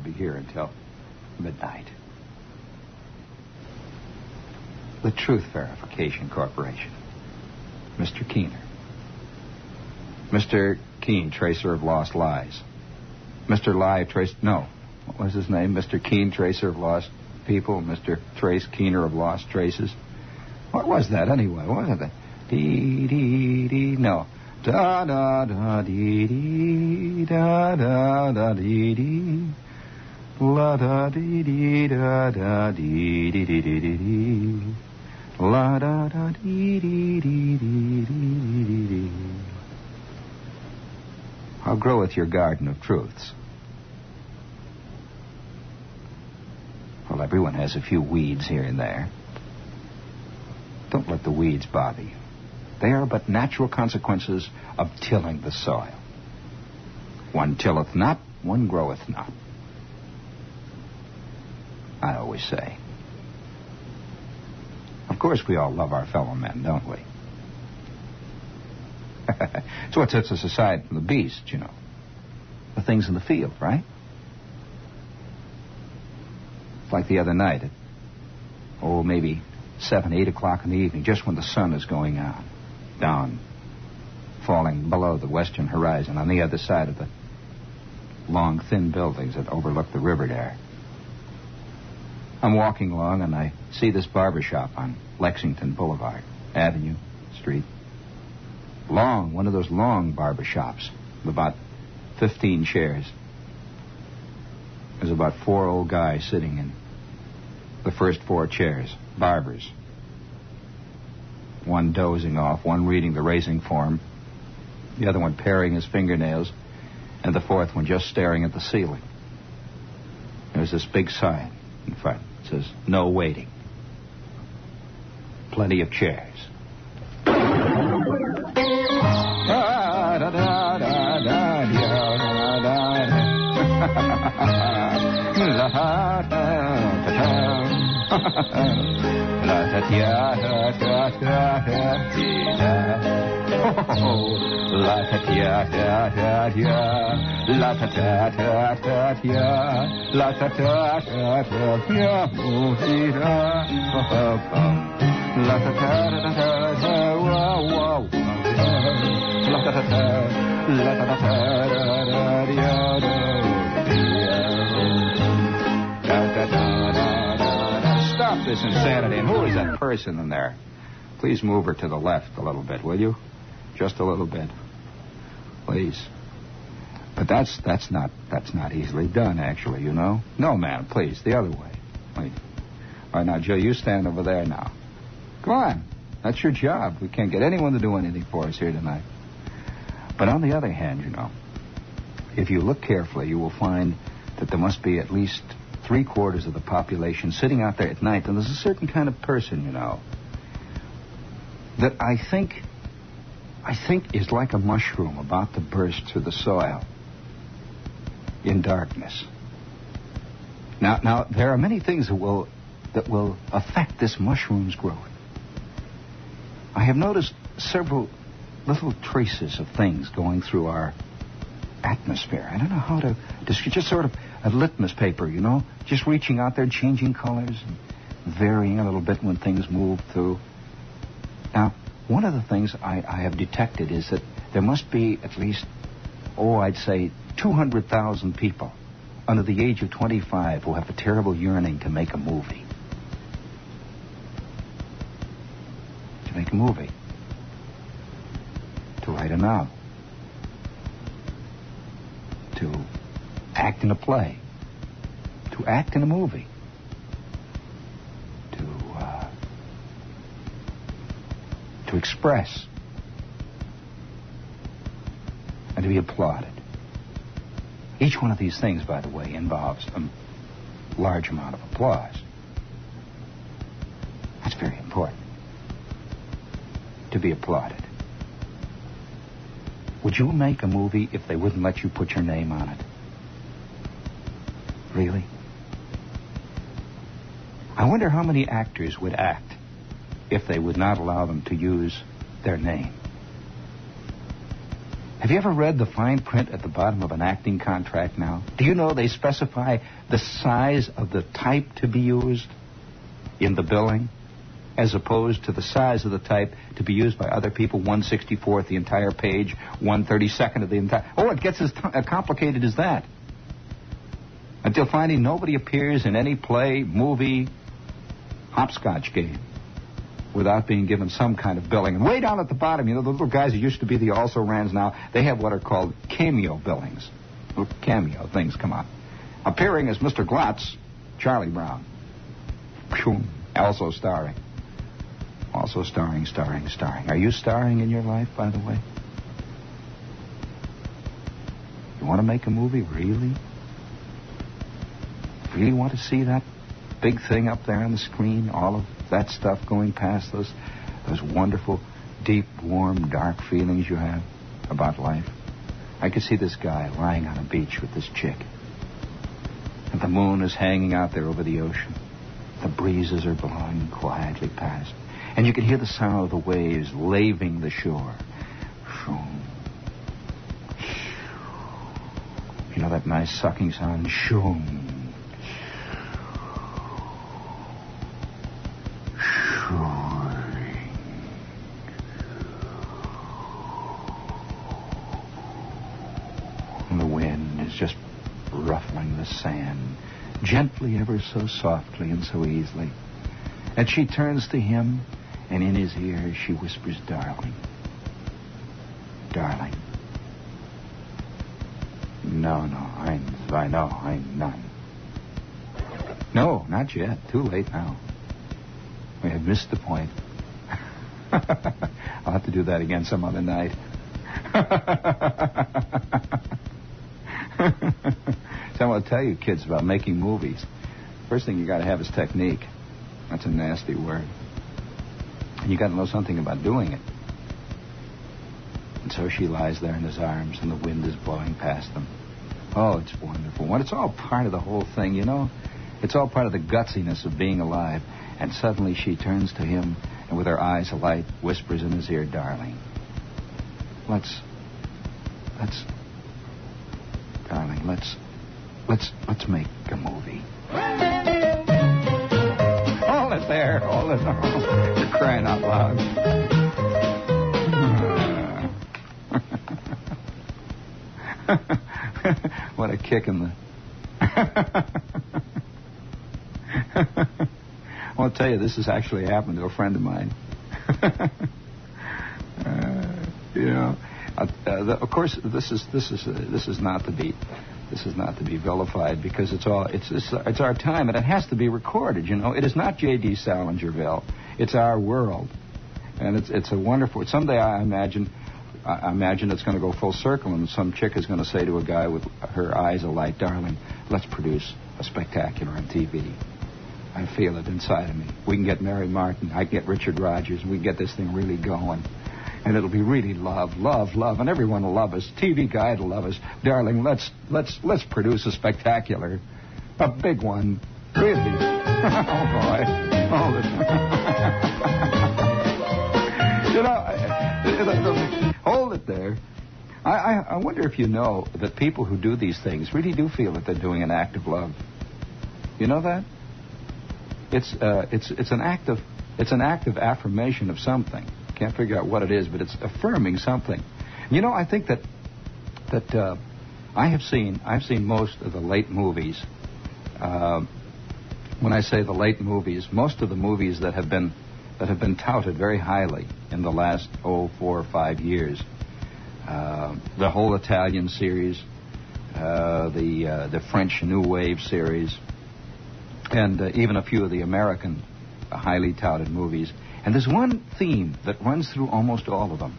be here until midnight. The Truth Verification Corporation. Mr. Keener. Mr. Keen, tracer of lost lies. Mr. Live, no. What was his name? Mr. Keen, tracer of lost people. Mr. Trace Keener of lost traces. What was that anyway? What was it? Dee, dee, dee. No. Da, da, da, dee, dee, da, da, da, dee, dee. La, da, dee, dee, da, da, dee, dee, dee, dee, dee, dee. La, da, da, dee, dee, dee, dee, dee, dee, dee. How groweth your garden of truths? Well, everyone has a few weeds here and there. Don't let the weeds bother you. They are but natural consequences of tilling the soil. One tilleth not, one groweth not. I always say. Of course, we all love our fellow men, don't we? It's what sets us aside from the beast, you know. The things in the field, right? It's like the other night at, maybe 7, 8 o'clock in the evening, just when the sun is going down, falling below the western horizon on the other side of the long, thin buildings that overlook the river there. I'm walking along and I see this barbershop on Lexington Boulevard, Avenue, Street. One of those long barbershops with about 15 chairs. There's about 4 old guys sitting in the first 4 chairs, barbers. One dozing off, one reading the racing form, the other one paring his fingernails, and the fourth one just staring at the ceiling. There's this big sign in front. It says, "No waiting." Plenty of chairs. Stop this insanity. And who is that person in there? Please move her to the left a little bit, will you? Just a little bit. Please. But that's not easily done, actually, you know. No, ma'am, please, the other way. Please. All right, now, Joe, you stand over there now. Come on. That's your job. We can't get anyone to do anything for us here tonight. But on the other hand, you know, if you look carefully, you will find that there must be at least 3/4 of the population sitting out there at night. And there's a certain kind of person, you know, that I think is like a mushroom about to burst through the soil in darkness. Now there are many things that will affect this mushroom's growth. I have noticed several little traces of things going through our atmosphere. I don't know how to just sort of a litmus paper, you know, just reaching out there, changing colors, and varying a little bit when things move through. Now, one of the things I have detected is that there must be at least, I'd say 200,000 people under the age of 25 who have a terrible yearning to make a movie. To make a movie. To write a novel. To act in a play. To act in a movie. To express. And to be applauded. Each one of these things, by the way, involves a large amount of applause. That's very important. To be applauded. Would you make a movie if they wouldn't let you put your name on it? Really? I wonder how many actors would act if they would not allow them to use their name. Have you ever read the fine print at the bottom of an acting contract now? Do you know they specify the size of the type to be used in the billing, as opposed to the size of the type to be used by other people, 1/64th the entire page, 1/32nd of the entire... Oh, it gets as complicated as that. Until finally nobody appears in any play, movie, hopscotch game without being given some kind of billing. And way down at the bottom, you know, the little guys who used to be the also-rans now, they have what are called cameo billings. Little cameo things come out. Appearing as Mr. Glotz, Charlie Brown. Also starring. Also starring. Are you starring in your life, by the way? You want to make a movie? Really? Really want to see that big thing up there on the screen? All of that stuff going past those wonderful, deep, warm, dark feelings you have about life? I could see this guy lying on a beach with this chick. And the moon is hanging out there over the ocean. The breezes are blowing quietly past. And you can hear the sound of the waves laving the shore. You know that nice sucking sound? Shoom. And the wind is just ruffling the sand, gently, ever so softly and so easily. And she turns to him, and in his ear she whispers, "Darling. Darling." No, I know, I'm not. No, not yet. Too late now. We have missed the point. I'll have to do that again some other night. So I'm going to tell you, kids, about making movies. First thing you got to have is technique. That's a nasty word. And you got to know something about doing it. And so she lies there in his arms, and the wind is blowing past them. Oh, it's wonderful. Well, it's all part of the whole thing, you know? It's all part of the gutsiness of being alive. And suddenly she turns to him, and with her eyes alight, whispers in his ear, "Darling, let's make a movie." Hold it there. You're crying out loud. What a kick in the... I want to tell you, this has actually happened to a friend of mine. Of course, this is not to be vilified, because it's our time, and it has to be recorded. You know, it is not J.D. Salingerville. It's our world, and it's a wonderful. Someday I imagine it's going to go full circle, and some chick is going to say to a guy with her eyes alight, "Darling, let's produce a spectacular on TV." I feel it inside of me. We can get Mary Martin. I can get Richard Rodgers. And we can get this thing really going. And it'll be really love. And everyone will love us. TV guide will love us. Darling, let's produce a spectacular. A big one. Really. Oh, boy. Hold it there. I wonder if you know that people who do these things really do feel that they're doing an act of love. You know that? It's an act of affirmation of something. Can't figure out what it is, but it's affirming something. You know, I think that I've seen most of the late movies. When I say the late movies, most of the movies that have been touted very highly in the last 4 or 5 years. The whole Italian series, the French New Wave series, and even a few of the American highly touted movies. And there's one theme that runs through almost all of them.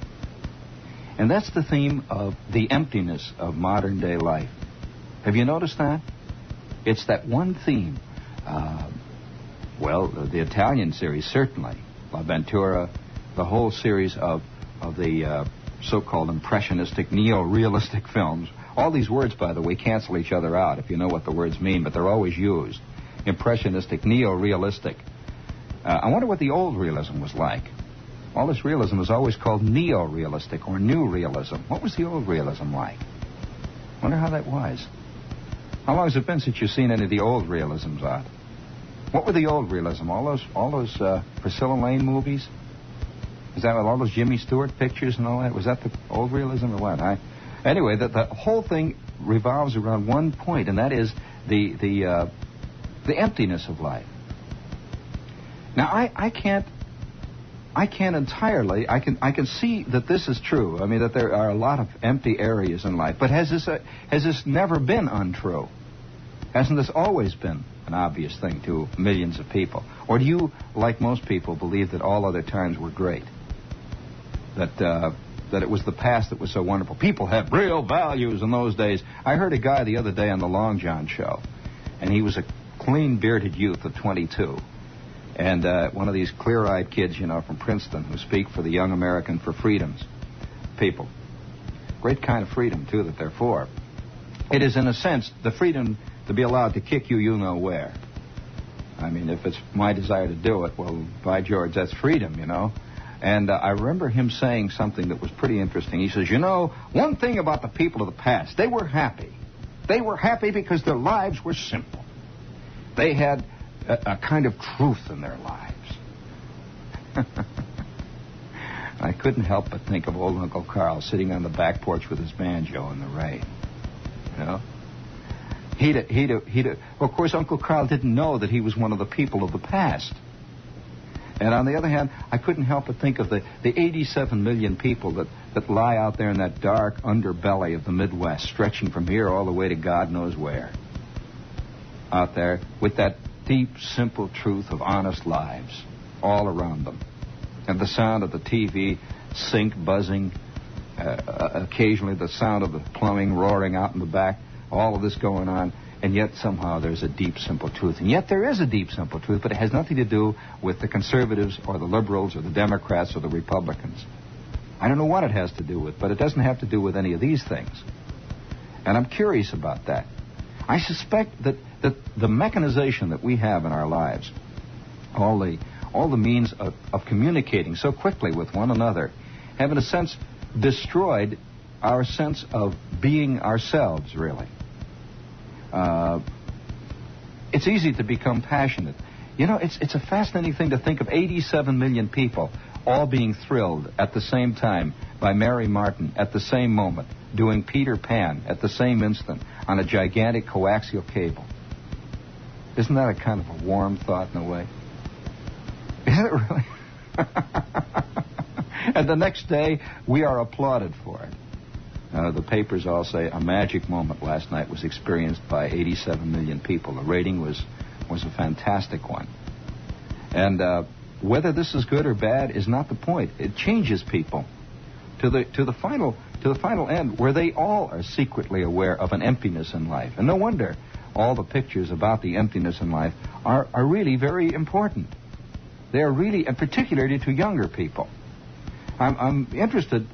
And that's the theme of the emptiness of modern day life. Have you noticed that? It's that one theme. The Italian series, certainly. La Ventura, the whole series of the so-called impressionistic, neo-realistic films. All these words, by the way, cancel each other out if you know what the words mean, but they're always used. Impressionistic, neo-realistic. I wonder what the old realism was like. All this realism is always called neo-realistic or new realism. What was the old realism like? Wonder how that was. How long has it been since you've seen any of the old realisms out? What were the old realism? All those Priscilla Lane movies? Is that with all those Jimmy Stewart pictures and all that? Was that the old realism or what? Anyway, the whole thing revolves around one point, and that is the emptiness of life. Now, I can't entirely. I can see that this is true. I mean, that there are a lot of empty areas in life. But has this never been untrue? Hasn't this always been an obvious thing to millions of people? Or do you, like most people, believe that all other times were great? That it was the past that was so wonderful. People had real values in those days. I heard a guy the other day on the Long John show, and he was a clean-bearded youth of 22. And one of these clear-eyed kids, from Princeton, who speak for the Young American for Freedoms people. Great kind of freedom, too, that they're for. It is, in a sense, the freedom to be allowed to kick you know where. I mean, if it's my desire to do it, well, by George, that's freedom, And I remember him saying something that was pretty interesting. He says, one thing about the people of the past, they were happy. They were happy because their lives were simple. They had a kind of truth in their lives. I couldn't help but think of old Uncle Carl sitting on the back porch with his banjo in the rain. Of course, Uncle Carl didn't know that he was one of the people of the past. And on the other hand, I couldn't help but think of the 87 million people that lie out there in that dark underbelly of the Midwest, stretching from here all the way to God knows where. Out there with that deep, simple truth of honest lives all around them. And the sound of the TV sink buzzing, occasionally the sound of the plumbing roaring out in the back, all of this going on. And yet somehow there's a deep, simple truth. And yet there is a deep, simple truth, but it has nothing to do with the conservatives or the liberals or the Democrats or the Republicans. I don't know what it has to do with, but it doesn't have to do with any of these things. And I'm curious about that. I suspect that the mechanization that we have in our lives, all the means of communicating so quickly with one another, have in a sense destroyed our sense of being ourselves, really. It's easy to become passionate. It's a fascinating thing to think of 87 million people all being thrilled at the same time by Mary Martin at the same moment, doing Peter Pan at the same instant on a gigantic coaxial cable. Isn't that a kind of a warm thought in a way? Is it really? And the next day, we are applauded for it. The papers all say a magic moment last night was experienced by 87 million people. The rating was a fantastic one. And whether this is good or bad is not the point. It changes people to the final end, where they all are secretly aware of an emptiness in life. And no wonder all the pictures about the emptiness in life are really very important. They are really, and particularly to younger people. I'm interested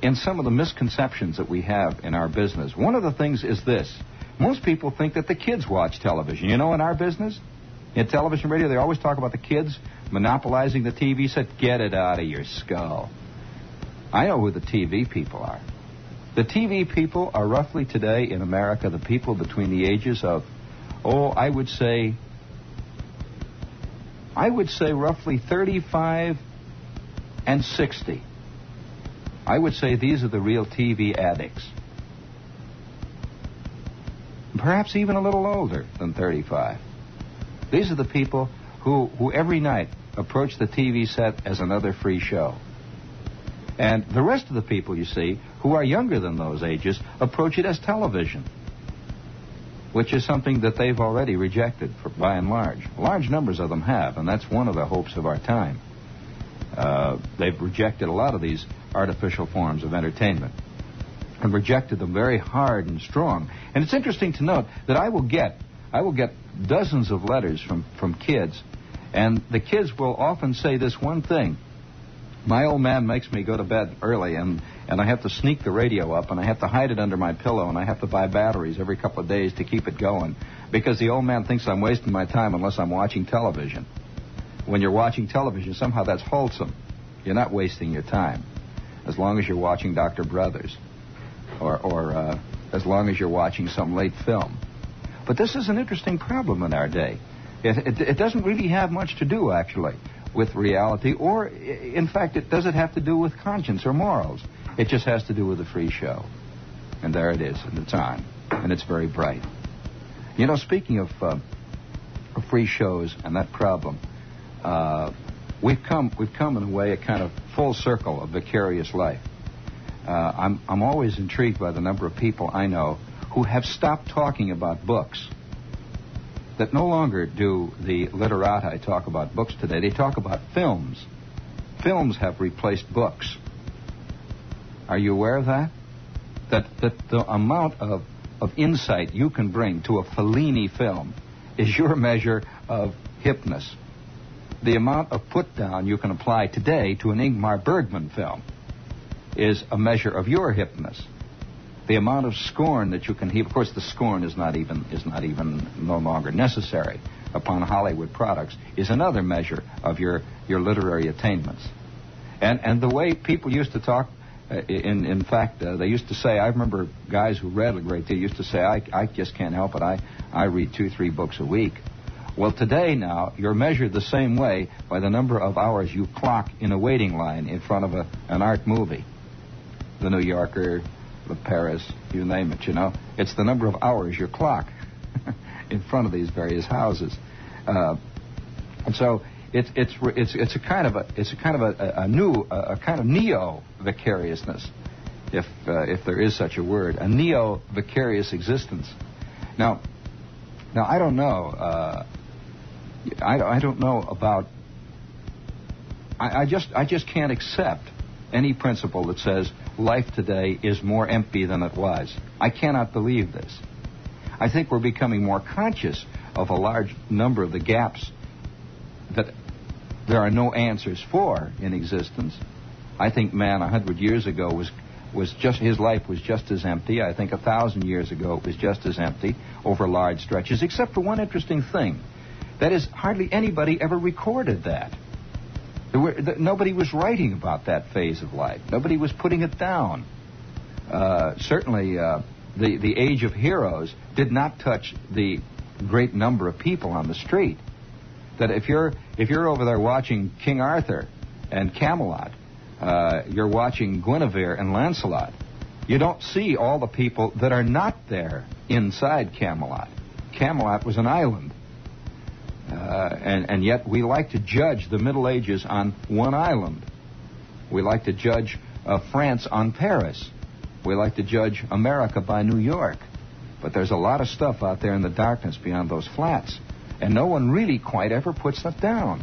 in some of the misconceptions that we have in our business. One of the things is this. Most people think that the kids watch television. In our business, in television radio, they always talk about the kids monopolizing the TV set. Get it out of your skull. I know who the TV people are. The TV people are roughly today in America the people between the ages of, I would say roughly 35 and 60. I would say these are the real TV addicts. Perhaps even a little older than 35. These are the people who every night approach the TV set as another free show. And the rest of the people, you see, who are younger than those ages, approach it as television, which is something that they've already rejected by and large. Large numbers of them have, and that's one of the hopes of our time. They've rejected a lot of these artificial forms of entertainment and rejected them very hard and strong. And it's interesting to note that I will get dozens of letters from kids, and the kids will often say this one thing. My old man makes me go to bed early, and I have to sneak the radio up, and I have to hide it under my pillow, and I have to buy batteries every couple of days to keep it going, because the old man thinks I'm wasting my time unless I'm watching television. When you're watching television, somehow that's wholesome. You're not wasting your time. As long as you're watching Dr. Brothers, or as long as you're watching some late film. But this is an interesting problem in our day. It doesn't really have much to do, actually, with reality, or, in fact, does it have to do with conscience or morals? It just has to do with the free show. And there it is, and it's on. And it's very bright. You know, speaking of free shows and that problem, we've come in a way a kind of full circle of vicarious life. I'm always intrigued by the number of people I know who have stopped talking about books. That no longer do the literati talk about books today. They talk about films. Films have replaced books. Are you aware of that? That the amount of insight you can bring to a Fellini film is your measure of hipness. The amount of put-down you can apply today to an Ingmar Bergman film is a measure of your hipness. The amount of scorn that you can heap, of course, the scorn is not even no longer necessary upon Hollywood products, is another measure of your literary attainments. And the way people used to talk, in fact, they used to say, I remember guys who read a great deal used to say, I just can't help it. I read 2-3 books a week. Well, today now, you're measured the same way by the number of hours you clock in a waiting line in front of an art movie. The New Yorker, the Paris, you name it, you know. It's the number of hours you clock in front of these various houses. And so it's a kind of neo-vicariousness, if there is such a word, a neo-vicarious existence. Now I don't know. I don't know about. I just can't accept any principle that says life today is more empty than it was. I cannot believe this. I think we're becoming more conscious of a large number of the gaps that there are no answers for in existence. I think man 100 years ago was just, his life was just as empty. I think 1,000 years ago it was just as empty over large stretches, except for one interesting thing. That is, hardly anybody ever recorded that. Nobody was writing about that phase of life. Nobody was putting it down. Certainly, the age of heroes did not touch the great number of people on the street. That if you're over there watching King Arthur and Camelot, you're watching Guinevere and Lancelot, you don't see all the people that are not there inside Camelot. Camelot was an island. And yet we like to judge the Middle Ages on one island. We like to judge France on Paris. We like to judge America by New York. But there's a lot of stuff out there in the darkness beyond those flats. And no one really quite ever puts that down.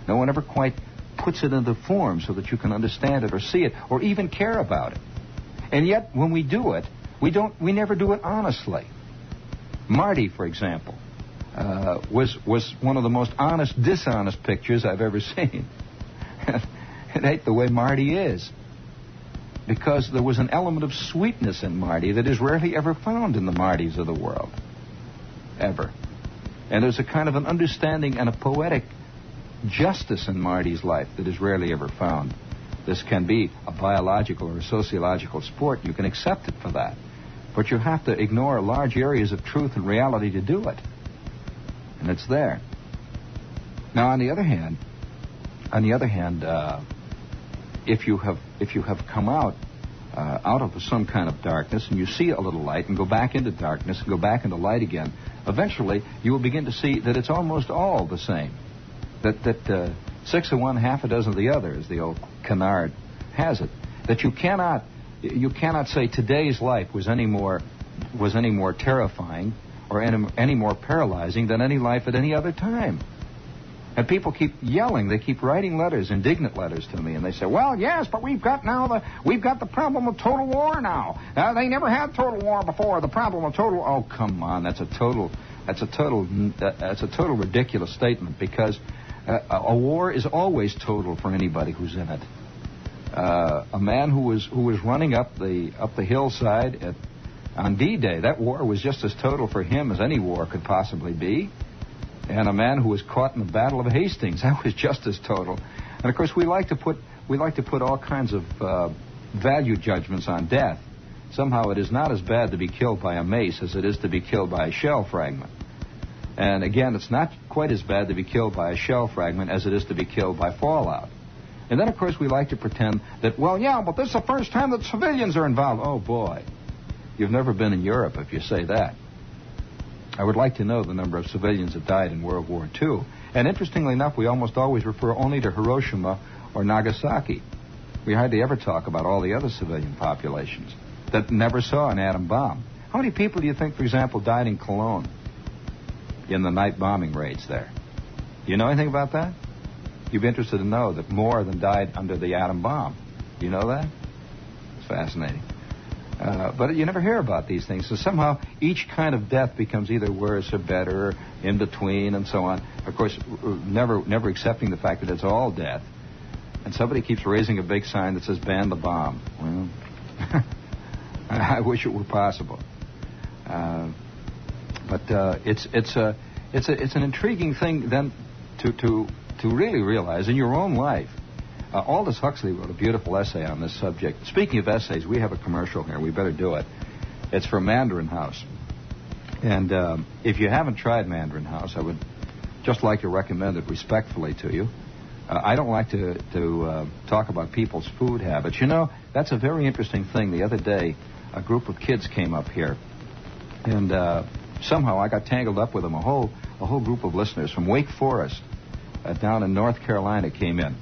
No one ever quite puts it into form so that you can understand it or see it or even care about it. And yet when we do it, we never do it honestly. Marty, for example, was one of the most honest, dishonest pictures I've ever seen. It ain't the way Marty is. Because there was an element of sweetness in Marty that is rarely ever found in the Martys of the world. Ever. And there's a kind of an understanding and a poetic justice in Marty's life that is rarely ever found. This can be a biological or a sociological sport. You can accept it for that. But you have to ignore large areas of truth and reality to do it. And it's there. Now, on the other hand, if you have come out of some kind of darkness and you see a little light and go back into darkness and go back into light again, eventually you will begin to see that it's almost all the same. That 6 of one, half a dozen of the other, as the old canard has it. That you cannot say today's life was any more terrifying or any more paralyzing than any life at any other time. And people keep yelling. They keep writing letters, indignant letters to me, and they say, "Well, yes, but we've got the problem of total war now. They never had total war before. The problem of total." Oh, come on, that's a total ridiculous statement, because a war is always total for anybody who's in it. A man who was running up the hillside on D-Day, that war was just as total for him as any war could possibly be. And a man who was caught in the Battle of Hastings, that was just as total. And of course, we like to put we like to put all kinds of value judgments on death. Somehow it is not as bad to be killed by a mace as it is to be killed by a shell fragment. And again, it's not quite as bad to be killed by a shell fragment as it is to be killed by fallout. And then, of course, we like to pretend that, well, yeah, but this is the first time that civilians are involved. Oh, boy. You've never been in Europe if you say that. I would like to know the number of civilians that died in World War II. And interestingly enough, we almost always refer only to Hiroshima or Nagasaki. We hardly ever talk about all the other civilian populations that never saw an atom bomb. How many people do you think, for example, died in Cologne in the night bombing raids there? Do you know anything about that? You'd be interested to know that more than died under the atom bomb. Do you know that? It's fascinating. But you never hear about these things. So somehow each kind of death becomes either worse or better, or in between, and so on. Of course, never accepting the fact that it's all death. And somebody keeps raising a big sign that says "Ban the bomb." Well, I wish it were possible. But it's an intriguing thing then to really realize in your own life. Aldous Huxley wrote a beautiful essay on this subject. Speaking of essays, we have a commercial here. We better do it. It's from Mandarin House. And if you haven't tried Mandarin House, I would just like to recommend it respectfully to you. I don't like to talk about people's food habits. You know, that's a very interesting thing. The other day, a group of kids came up here, and somehow I got tangled up with them. A whole group of listeners from Wake Forest down in North Carolina came in.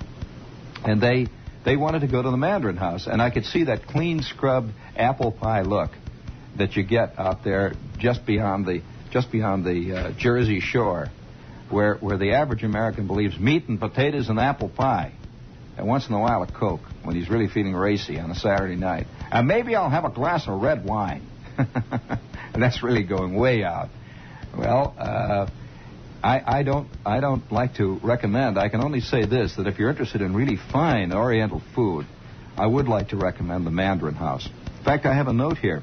And they wanted to go to the Mandarin House, and I could see that clean scrubbed apple pie look that you get out there just beyond the Jersey Shore, where the average American believes meat and potatoes and apple pie, and once in a while a Coke when he's really feeling racy on a Saturday night, and maybe I'll have a glass of red wine, and that's really going way out. Well, I don't like to recommend. I can only say this, that if you're interested in really fine Oriental food, I would like to recommend the Mandarin House. In fact, I have a note here.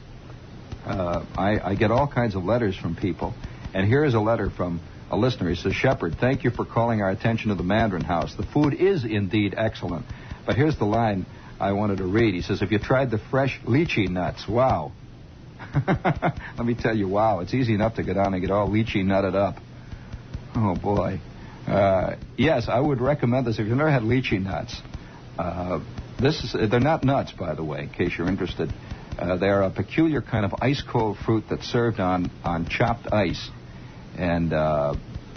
I get all kinds of letters from people, and here is a letter from a listener. He says, "Shepard, thank you for calling our attention to the Mandarin House. The food is indeed excellent." But here's the line I wanted to read. He says, "If you tried the fresh lychee nuts, wow." Let me tell you, wow. It's easy enough to go down and get all lychee nutted up. Oh, boy. Yes, I would recommend this. If you've never had lychee nuts, they're not nuts, by the way, in case you're interested. They're a peculiar kind of ice-cold fruit that's served on chopped ice. And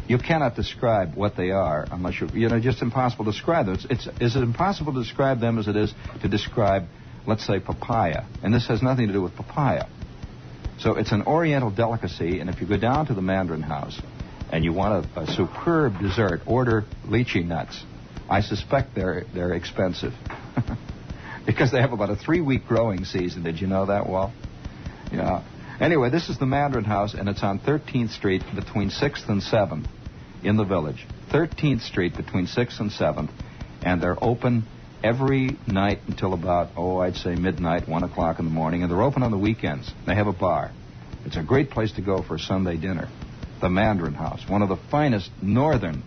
you cannot describe what they are unless just impossible to describe them. It's as impossible to describe them as it is to describe, let's say, papaya. And this has nothing to do with papaya. So it's an Oriental delicacy, and if you go down to the Mandarin House and you want a superb dessert, order lychee nuts. I suspect they're expensive because they have about a 3-week growing season. Did you know that, Walt? Yeah. Anyway, this is the Mandarin House, and it's on 13th Street between 6th and 7th in the village. 13th Street between 6th and 7th, and they're open every night until about, I'd say midnight, 1 o'clock in the morning, and they're open on the weekends. They have a bar. It's a great place to go for a Sunday dinner. The Mandarin House, one of the finest northern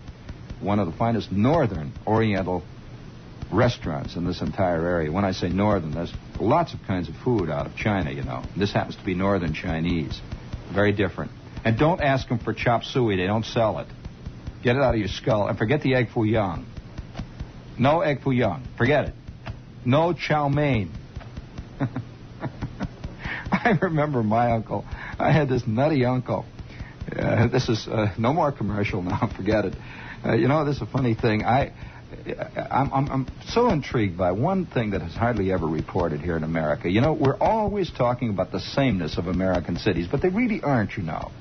Oriental restaurants in this entire area. When I say northern, there's lots of kinds of food out of China, you know. This happens to be northern Chinese. Very different. And don't ask them for chop suey. They don't sell it. Get it out of your skull. And forget the egg foo young. No egg foo young. Forget it. No chow mein. I remember my uncle. I had this nutty uncle. This is no more commercial now. Forget it. This is a funny thing. I'm so intrigued by one thing that is hardly ever reported here in America. You know, we're always talking about the sameness of American cities, but they really aren't, you know.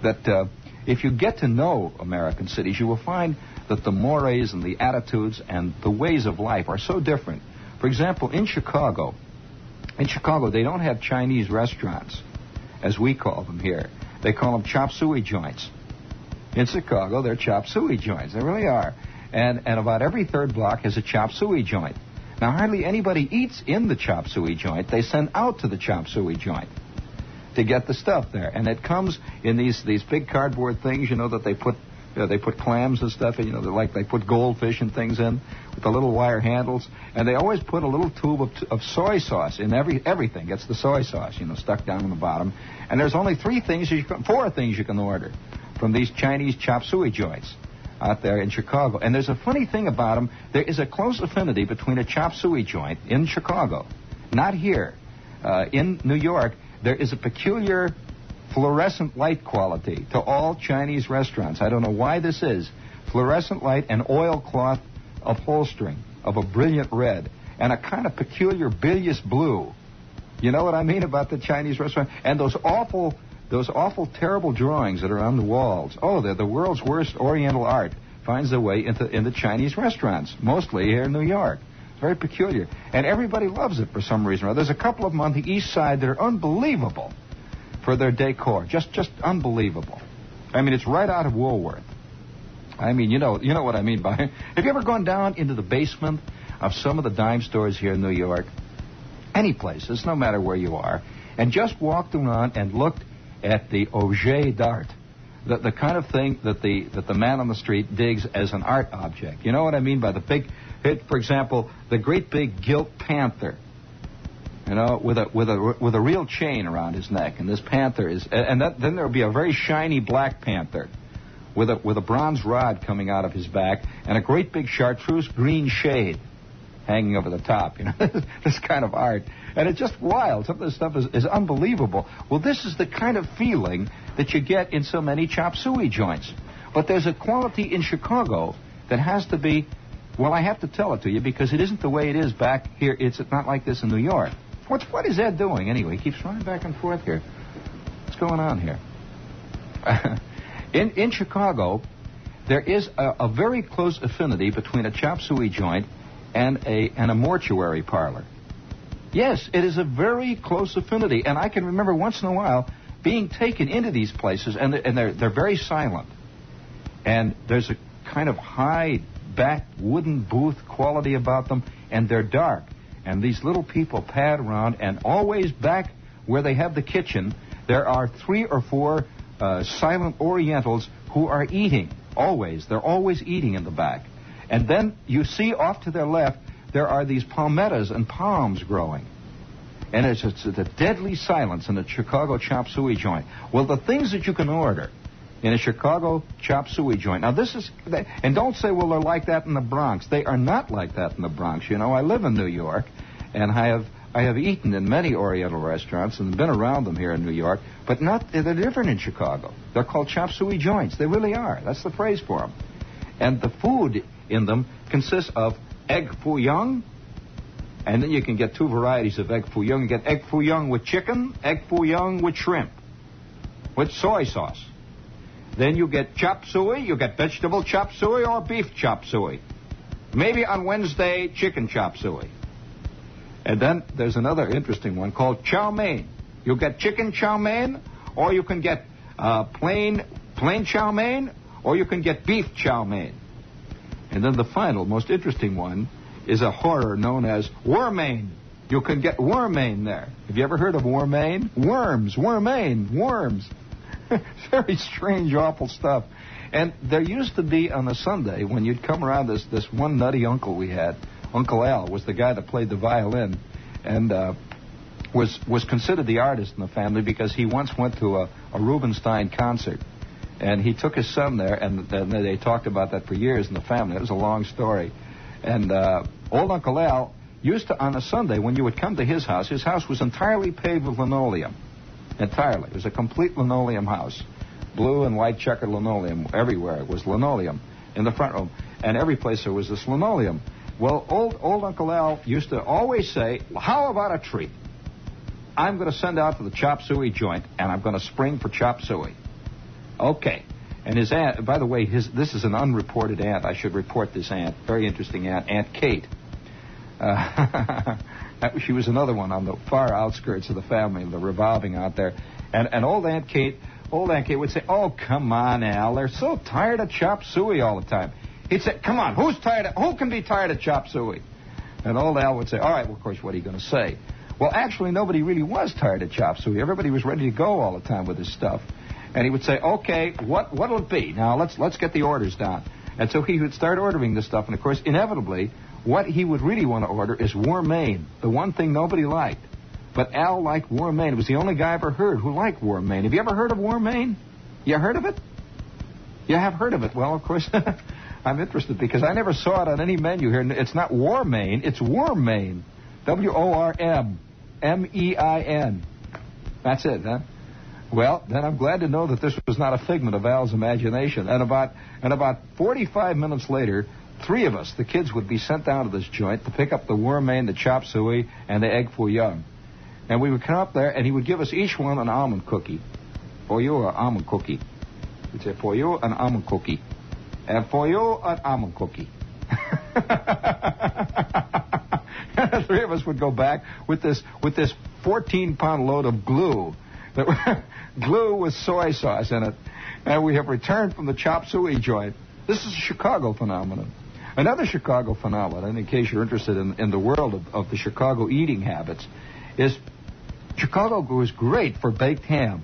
That if you get to know American cities, you will find that the mores and the attitudes and the ways of life are so different. For example, in Chicago, they don't have Chinese restaurants, as we call them here. They call them chop suey joints. In Chicago, they're chop suey joints. They really are. And about every third block has a chop suey joint. Now, hardly anybody eats in the chop suey joint. They send out to the chop suey joint to get the stuff there. And it comes in these big cardboard things, you know, that they put They put clams and stuff in, they put goldfish and things in with the little wire handles. And they always put a little tube of soy sauce in everything. Gets the soy sauce, stuck down in the bottom. And there's only four things you can order from these Chinese chop suey joints out there in Chicago. And there's a funny thing about them. There is a close affinity between a chop suey joint in Chicago, not here. In New York, there is a peculiar fluorescent light quality to all Chinese restaurants. I don't know why this is. Fluorescent light and oilcloth upholstering of a brilliant red and a kind of peculiar bilious blue. You know what I mean about the Chinese restaurant? And those awful, terrible drawings that are on the walls. Oh, they're the world's worst Oriental art. Finds their way into Chinese restaurants, mostly here in New York. It's very peculiar. And everybody loves it for some reason or other. There's a couple of them on the east side that are unbelievable for their decor. Just unbelievable. I mean, it's right out of Woolworth. I mean, you know what I mean by it. Have you ever gone down into the basement of some of the dime stores here in New York? Any places, no matter where you are, and just walked around and looked at the objet d'art, the kind of thing that the man on the street digs as an art object. You know what I mean by the big, for example, the great big gilt panther. With a real chain around his neck, and this panther is, then there will be a very shiny black panther, with a bronze rod coming out of his back, and a great big chartreuse green shade hanging over the top. This kind of art, and it's just wild. Some of this stuff is unbelievable. Well, this is the kind of feeling that you get in so many chop suey joints. But there's a quality in Chicago that has to be. Well, I have to tell it to you because it isn't the way it is back here. It's not like this in New York. What is Ed doing anyway? He keeps running back and forth here. What's going on here? In Chicago, there is a very close affinity between a chop suey joint and a mortuary parlor. Yes, it is a very close affinity, and I can remember once in a while being taken into these places, and they're very silent, and there's a kind of high back wooden booth quality about them, and they're dark. And these little people pad around, and always back where they have the kitchen, there are 3 or 4 silent Orientals who are eating. Always. They're always eating in the back. And then you see off to their left, there are these palmettos and palms growing. And it's a deadly silence in a Chicago chop suey joint. Well, the things that you can order in a Chicago chop suey joint. Now, and don't say, well, they're like that in the Bronx. They are not like that in the Bronx. I live in New York, and I have eaten in many Oriental restaurants and been around them here in New York, but they're different in Chicago. They're called chop suey joints. They really are. That's the phrase for them. And the food in them consists of egg foo young, and then you can get 2 varieties of egg foo young. You get egg foo young with chicken, egg foo young with shrimp, with soy sauce. Then you get chop suey. You get vegetable chop suey or beef chop suey. Maybe on Wednesday, chicken chop suey. And then there's another interesting one called chow mein. You get chicken chow mein, or you can get plain chow mein, or you can get beef chow mein. And then the final, most interesting one is a horror known as wormain. You can get wormain there. Have you ever heard of wormain? Worms, wormain, worms. Very strange, awful stuff. And there used to be on a Sunday when you'd come around this one nutty uncle we had. Uncle Al was the guy that played the violin and was considered the artist in the family because he once went to a Rubinstein concert. And he took his son there, and they talked about that for years in the family. It was a long story. And old Uncle Al used to, on a Sunday, when you would come to his house was entirely paved with linoleum. Entirely. It was a complete linoleum house. Blue and white checkered linoleum everywhere. It was linoleum in the front room. And every place there was this linoleum. Well, old Uncle Al used to always say, how about a treat? I'm going to send out to the chop suey joint, and I'm going to spring for chop suey. Okay. And his aunt, by the way, this is an unreported aunt. I should report this aunt. Very interesting aunt, Aunt Kate. She was another one on the far outskirts of the family, the revolving out there. And old Aunt Kate would say, oh, come on, Al. They're so tired of chop suey all the time. He'd say, come on, who can be tired of chop suey? And old Al would say, all right, well, of course, what are you going to say? Well, actually, nobody really was tired of chop suey. Everybody was ready to go all the time with this stuff. And he would say, okay, what'll it be? Now, let's get the orders down. And so he would start ordering this stuff. And, of course, inevitably, what he would really want to order is War Maine, the one thing nobody liked. But Al liked War Maine. It was the only guy I ever heard who liked War Maine. Have you ever heard of War Maine? You heard of it? You have heard of it. Well, of course, I'm interested because I never saw it on any menu here. It's not War Maine. It's Worm Maine. W-O-R-M. M-E-I-N. That's it, huh? Well, then I'm glad to know that this was not a figment of Al's imagination. And about 45 minutes later, 3 of us, the kids, would be sent down to this joint to pick up the Worm Maine, the chop suey, and the egg foo young. And we would come up there, and he would give us each one an almond cookie. For you, an almond cookie. He'd say, for you, an almond cookie. And for you, an almond cookie. And the 3 of us would go back with this 14-pound load of glue. Glue with soy sauce in it. And we have returned from the chop suey joint. This is a Chicago phenomenon. Another Chicago phenomenon, in case you're interested in the world of the Chicago eating habits, is Chicago was great for baked ham.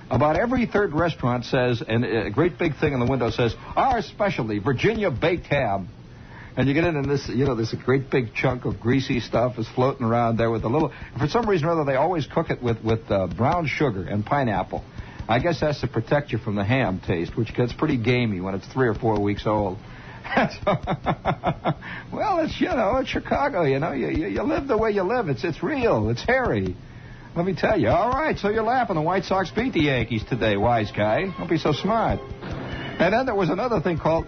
About every third restaurant says, and a great big thing in the window says, our specialty, Virginia baked ham. And you get in and this, this great big chunk of greasy stuff is floating around there with a little, for some reason or other, they always cook it with brown sugar and pineapple. I guess that's to protect you from the ham taste, which gets pretty gamey when it's 3 or 4 weeks old. Well, it's Chicago, you live the way you live. It's real. It's hairy. Let me tell you. All right, so you're laughing. The White Sox beat the Yankees today, wise guy. Don't be so smart. And then there was another thing called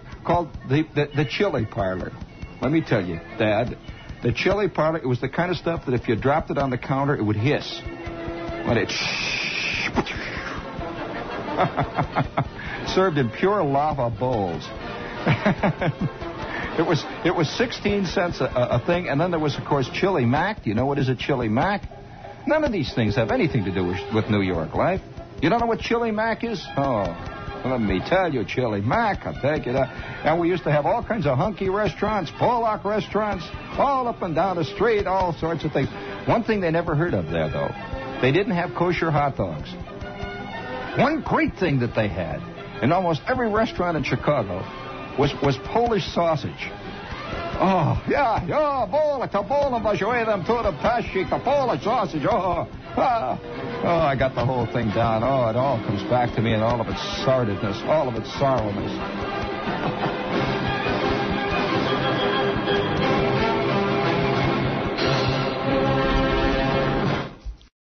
the chili parlor. Let me tell you, Dad, the chili parlor, it was the kind of stuff that if you dropped it on the counter, it would hiss. When it served in pure lava bowls. It was 16 cents a thing, and then there was, of course, chili mac. Do you know what is a chili mac? None of these things have anything to do with New York life. You don't know what chili mac is? Oh. Let me tell you, chili mac, I'll take you that. And we used to have all kinds of hunky restaurants, Pollock restaurants, all up and down the street, all sorts of things. One thing they never heard of there, though, they didn't have kosher hot dogs. One great thing that they had in almost every restaurant in Chicago was Polish sausage. Oh, yeah, Polish, the Polish, the Polish sausage, Oh, I got the whole thing down. Oh, it all comes back to me in all of its sordidness, all of its sorrowness.